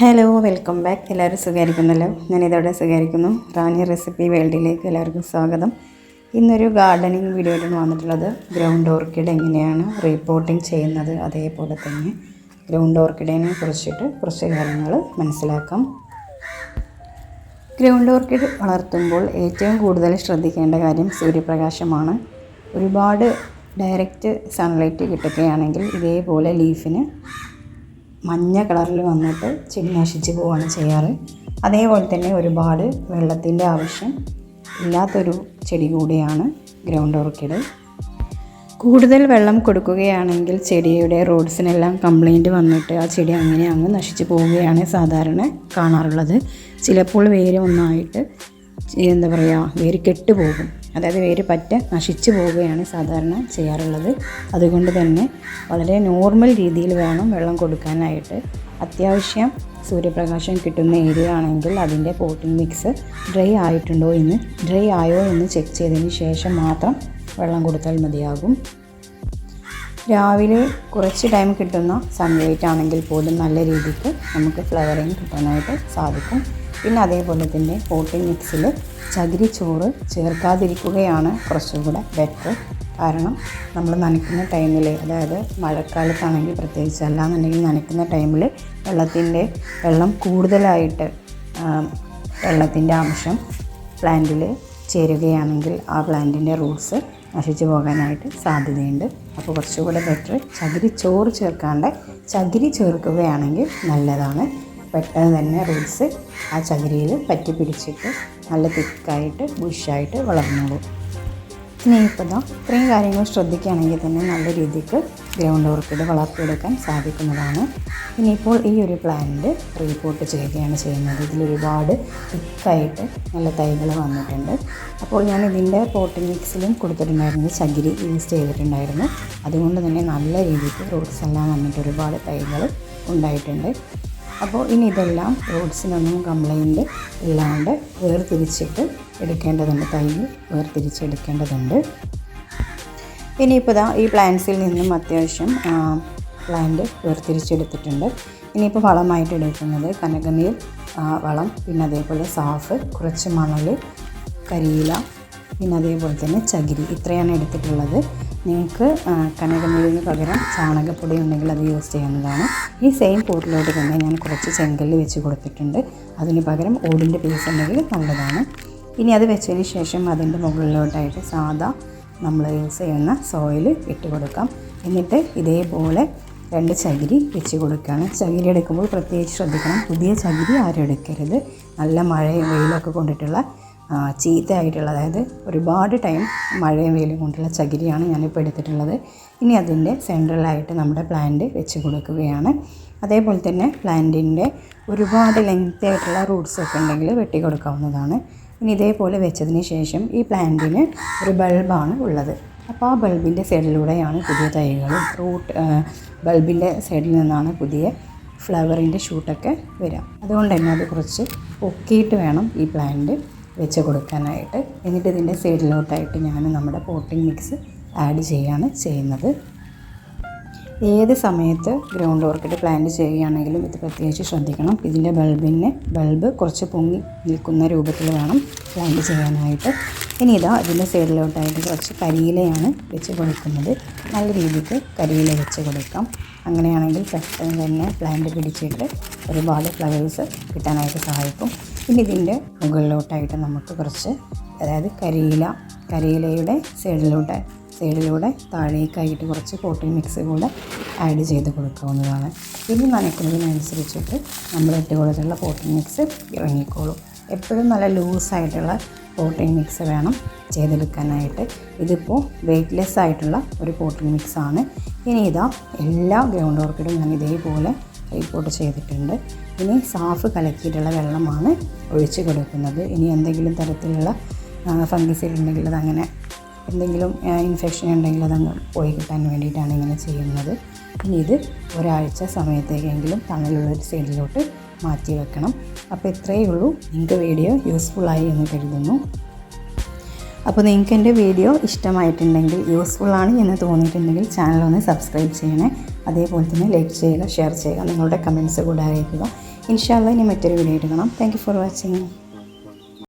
Hello welcome back. എല്ലാവരും സുഖമായിരിക്കുന്നല്ലോ? ഞാനിതോടെ സുഖമായിരിക്കുന്നു. റാണി recipe വേൾഡിലേക്ക് എല്ലാവർക്കും സ്വാഗതം. ഇന്നൊരു ഗാർഡനിങ് വീഡിയോയിലാണ് വന്നിട്ടുള്ളത്. ഗ്രൗണ്ട് ഓർക്കിഡ് എങ്ങനെയാണ് റീപോട്ടിങ് ചെയ്യുന്നത്, അതേപോലെ തന്നെ ഗ്രൗണ്ട് ഓർക്കിഡിനെ കുറിച്ചിട്ട് കുറച്ച് കാര്യങ്ങൾ മനസ്സിലാക്കാം. ഗ്രൗണ്ട് ഓർക്കിഡ് വളർത്തുമ്പോൾ ഏറ്റവും കൂടുതൽ ശ്രദ്ധിക്കേണ്ട കാര്യം സൂര്യപ്രകാശമാണ്. ഒരുപാട് ഡയറക്റ്റ് സൺലൈറ്റ് കിട്ടുകയാണെങ്കിൽ ഇതേപോലെ ലീഫിന് മഞ്ഞ കളറിൽ വന്നിട്ട് ചെടി നശിച്ച് പോവുകയാണ് ചെയ്യാറ്. അതേപോലെ തന്നെ ഒരുപാട് വെള്ളത്തിൻ്റെ ആവശ്യം ഇല്ലാത്തൊരു ചെടി കൂടിയാണ് ഗ്രൗണ്ട് ഓർക്കിഡ്. കൂടുതൽ വെള്ളം കൊടുക്കുകയാണെങ്കിൽ ചെടിയുടെ റൂട്ട്സിനെല്ലാം കംപ്ലൈൻറ്റ് വന്നിട്ട് ആ ചെടി അങ്ങ് നശിച്ച് പോവുകയാണ് സാധാരണ കാണാറുള്ളത്. ചിലപ്പോൾ വേര് ഒന്നായിട്ട് വേര് കെട്ടുപോകും, അതായത് വേര് പറ്റ നശിച്ചു പോവുകയാണ് സാധാരണ ചെയ്യാറുള്ളത്. അതുകൊണ്ട് തന്നെ വളരെ നോർമൽ രീതിയിൽ വേണം വെള്ളം കൊടുക്കാനായിട്ട്. അത്യാവശ്യം സൂര്യപ്രകാശം കിട്ടുന്ന ഏരിയ ആണെങ്കിൽ അതിൻ്റെ പോട്ടിംഗ് മിക്സ് ഡ്രൈ ആയോ എന്ന് ചെക്ക് ചെയ്തതിന് ശേഷം മാത്രം വെള്ളം കൊടുത്താൽ മതിയാകും. രാവിലെ കുറച്ച് ടൈം കിട്ടുന്ന സൺലൈറ്റ് ആണെങ്കിൽ പോലും നല്ല രീതിക്ക് നമുക്ക് ഫ്ലവറിങ് കിട്ടാനായിട്ട് സാധിക്കും. പിന്നെ അതേപോലെ തന്നെ പോട്ടിംഗ് മിക്സിൽ ചകിരിച്ചോറ് ചേർക്കാതിരിക്കുകയാണ് കുറച്ചുകൂടെ ബെറ്റർ. കാരണം നമ്മൾ നനയ്ക്കുന്ന ടൈമിൽ, അതായത് മഴക്കാലത്താണെങ്കിൽ പ്രത്യേകിച്ച്, അല്ലാന്നുണ്ടെങ്കിൽ നനയ്ക്കുന്ന ടൈമിൽ വെള്ളം കൂടുതലായിട്ട് വെള്ളത്തിൻ്റെ അംശം പ്ലാന്റിൽ ചേരുകയാണെങ്കിൽ ആ പ്ലാന്റിൻ്റെ റൂട്ട്സ് നശിച്ചു പോകാനായിട്ട് സാധ്യതയുണ്ട്. അപ്പോൾ കുറച്ചുകൂടെ ബെറ്റർ ചകിരിച്ചോറ് ചേർക്കാണ്ട് ചകിരി ചേർക്കുകയാണെങ്കിൽ നല്ലതാണ്. പെട്ടെന്ന് തന്നെ റൂട്ട്സ് ആ ചകിരിയിൽ പറ്റി പിടിച്ചിട്ട് നല്ല തിക്കായിട്ട് ബുഷായിട്ട് വളർന്നോളൂ. ഇനി ഇത്രയും കാര്യങ്ങൾ ശ്രദ്ധിക്കുകയാണെങ്കിൽ തന്നെ നല്ല രീതിക്ക് ഗ്രൗണ്ട് ഓർക്കിഡ് വളർത്തിയെടുക്കാൻ സാധിക്കുന്നതാണ്. ഇനിയിപ്പോൾ ഈ ഒരു പ്ലാന്റ് റീപോട്ട് ചെയ്യുകയാണ് ചെയ്യുന്നത്. ഇതിലൊരുപാട് തിക്കായിട്ട് നല്ല തൈകൾ വന്നിട്ടുണ്ട്. അപ്പോൾ ഞാൻ ഇതിൻ്റെ പോട്ടിംഗ് മിക്സിലും കൊടുത്തിട്ടുണ്ടായിരുന്നു, ചകിരി യൂസ് ചെയ്തിട്ടുണ്ടായിരുന്നു. അതുകൊണ്ട് തന്നെ നല്ല രീതിക്ക് റൂട്ട്സ് എല്ലാം വന്നിട്ട് ഒരുപാട് തൈകൾ ഉണ്ടായിട്ടുണ്ട്. അപ്പോൾ ഇനി ഇതെല്ലാം റൂട്ട്സിനൊന്നും കംപ്ലൈൻറ്റ് ഇല്ലാണ്ട് വേർതിരിച്ചിട്ട് എടുക്കേണ്ടതുണ്ട്, തൈ വേർതിരിച്ചെടുക്കേണ്ടതുണ്ട്. ഇനിയിപ്പോൾ ഈ പ്ലാന്റ്സിൽ നിന്നും അത്യാവശ്യം പ്ലാന്റ് വേർതിരിച്ചെടുത്തിട്ടുണ്ട്. ഇനിയിപ്പോൾ വളമായിട്ട് എടുക്കുന്നത് കനകനീർ വളം, പിന്നെ അതേപോലെ സാഫ്, കുറച്ച് മണൽ, കരിയില, പിന്നെ അതേപോലെ തന്നെ ചകിരി, ഇത്രയാണ് എടുത്തിട്ടുള്ളത്. നിങ്ങൾക്ക് കനകനീരിന് പകരം ചാണകപ്പൊടി ഉണ്ടെങ്കിൽ അത് യൂസ് ചെയ്യുന്നതാണ്. ഈ സെയിം പോട്ടിലോട്ട് തന്നെ ഞാൻ കുറച്ച് ചെങ്കല്ല് വെച്ച് കൊടുത്തിട്ടുണ്ട്. അതിന് പകരം ഓടിൻ്റെ പീസ് ഉണ്ടെങ്കിൽ നല്ലതാണ്. ഇനി അത് വെച്ചതിന് ശേഷം അതിൻ്റെ മുകളിലോട്ടായിട്ട് സാധാ നമ്മൾ യൂസ് ചെയ്യുന്ന സോയിൽ ഇട്ട് കൊടുക്കാം. എന്നിട്ട് ഇതേപോലെ 2 ചകിരി വെച്ച് കൊടുക്കുകയാണ്. ചകിരി എടുക്കുമ്പോൾ പ്രത്യേകിച്ച് ശ്രദ്ധിക്കണം, പുതിയ ചകിരി ആരും എടുക്കരുത്. നല്ല മഴയും വെയിലൊക്കെ കൊണ്ടിട്ടുള്ള ചീത്തയായിട്ടുള്ള, അതായത് ഒരുപാട് ടൈം മഴയും വെയിലും കൊണ്ടുള്ള ചകിരിയാണ് ഞാനിപ്പോൾ എടുത്തിട്ടുള്ളത്. ഇനി അതിൻ്റെ സെൻട്രലായിട്ട് നമ്മുടെ പ്ലാന്റ് വെച്ച് കൊടുക്കുകയാണ്. അതേപോലെ തന്നെ പ്ലാന്റിൻ്റെ ഒരുപാട് ലെങ്ത് ആയിട്ടുള്ള റൂട്ട്സൊക്കെ ഉണ്ടെങ്കിൽ വെട്ടി കൊടുക്കാവുന്നതാണ്. ഇനി ഇതേപോലെ വെച്ചതിന് ശേഷം ഈ പ്ലാന്റിന് ഒരു ബൾബാണ് ഉള്ളത്. അപ്പോൾ ആ ബൾബിൻ്റെ സൈഡിലൂടെയാണ് പുതിയ തൈകളും ബൾബിൻ്റെ സൈഡിൽ നിന്നാണ് പുതിയ ഫ്ലവറിൻ്റെ ഷൂട്ടൊക്കെ വരിക. അതുകൊണ്ട് തന്നെ അത് കുറച്ച് പൊക്കിയിട്ട് വേണം ഈ പ്ലാന്റ് വെച്ച് കൊടുക്കാനായിട്ട്. എന്നിട്ട് ഇതിൻ്റെ സൈഡിലോട്ടായിട്ട് ഞാൻ നമ്മുടെ പോട്ടിംഗ് മിക്സ് ആഡ് ചെയ്യുന്നത്. ഏത് സമയത്ത് ഗ്രൗണ്ട് ഓർക്കിഡ് പ്ലാന്റ് ചെയ്യുകയാണെങ്കിലും ഇത് പ്രത്യേകിച്ച് ശ്രദ്ധിക്കണം. ഇതിൻ്റെ ബൾബ് കുറച്ച് പൊങ്ങി നിൽക്കുന്ന രൂപത്തിൽ വേണം പ്ലാന്റ് ചെയ്യാനായിട്ട്. ഇനി ഇതിൻ്റെ സൈഡിലോട്ടായിട്ട് കുറച്ച് കരിയിലയാണ് വെച്ച് കൊടുക്കുന്നത്. നല്ല രീതിക്ക് കരിയില വെച്ച് കൊടുക്കാം. അങ്ങനെയാണെങ്കിൽ പെട്ടെന്ന് തന്നെ പ്ലാന്റ് പിടിച്ചിട്ട് ഒരുപാട് ഫ്ലവേഴ്സ് കിട്ടാനായിട്ട് സഹായിക്കും. ഇനി ഇതിൻ്റെ മുകളിലോട്ടായിട്ട് നമുക്ക് കുറച്ച്, അതായത് കരിയിലയുടെ സൈഡിലൂടെ താഴേക്കായിട്ട് കുറച്ച് പോട്ടിംഗ് മിക്സ് കൂടെ ആഡ് ചെയ്ത് കൊടുക്കാവുന്നതാണ്. ഇത് നനയ്ക്കുന്നതിനനുസരിച്ചിട്ട് നമ്മൾ ഇട്ട് കൊടുത്തുള്ള പോട്ടിംഗ് മിക്സ് ഇറങ്ങിക്കോളും. എപ്പോഴും നല്ല ലൂസായിട്ടുള്ള പോട്ടിംഗ് മിക്സ് വേണം ചെയ്തെടുക്കാനായിട്ട്. ഇതിപ്പോൾ വെയ്റ്റ്ലെസ് ആയിട്ടുള്ള ഒരു പോട്ടിംഗ് മിക്സാണ്. ഇനി എല്ലാ ഗ്രൗണ്ട് ഓർക്കിഡും ഞാൻ ഇതേപോലെ റീപോട്ട് ചെയ്തിട്ടുണ്ട്. ഇനി സാഫ് കലക്കിയിട്ടുള്ള വെള്ളമാണ് ഒഴിച്ച് കൊടുക്കുന്നത്. ഇനി എന്തെങ്കിലും തരത്തിലുള്ള ഫംഗിസൈഡ് ഉണ്ടെങ്കിൽ അതങ്ങനെ, എന്തെങ്കിലും ഇൻഫെക്ഷൻ ഉണ്ടെങ്കിൽ അതങ്ങ് പോയി കിട്ടാൻ വേണ്ടിയിട്ടാണ് ഇങ്ങനെ ചെയ്യുന്നത്. ഇനി ഇത് ഒരാഴ്ച സമയത്തേക്കെങ്കിലും തണലുള്ളൊരു സൈഡിലോട്ട് മാറ്റി വെക്കണം. അപ്പോൾ ഇത്രയേ ഉള്ളൂ. നിങ്ങൾക്ക് വീഡിയോ യൂസ്ഫുള്ളായി എന്ന് കരുതുന്നു. അപ്പോൾ നിങ്ങൾക്ക് എൻ്റെ വീഡിയോ ഇഷ്ടമായിട്ടുണ്ടെങ്കിൽ, യൂസ്ഫുള്ളാണ് എന്ന് തോന്നിയിട്ടുണ്ടെങ്കിൽ ചാനൽ ഒന്ന് സബ്സ്ക്രൈബ് ചെയ്യണേ. അതേപോലെ തന്നെ ലൈക്ക് ചെയ്യുക, ഷെയർ ചെയ്യുക, നിങ്ങളുടെ കമൻറ്റ്സ് കൂടെ അറിയിക്കുക. ഇൻഷാ അല്ലാഹ് ഇനി മറ്റൊരു വീഡിയോ കാണാം. Thank you for watching.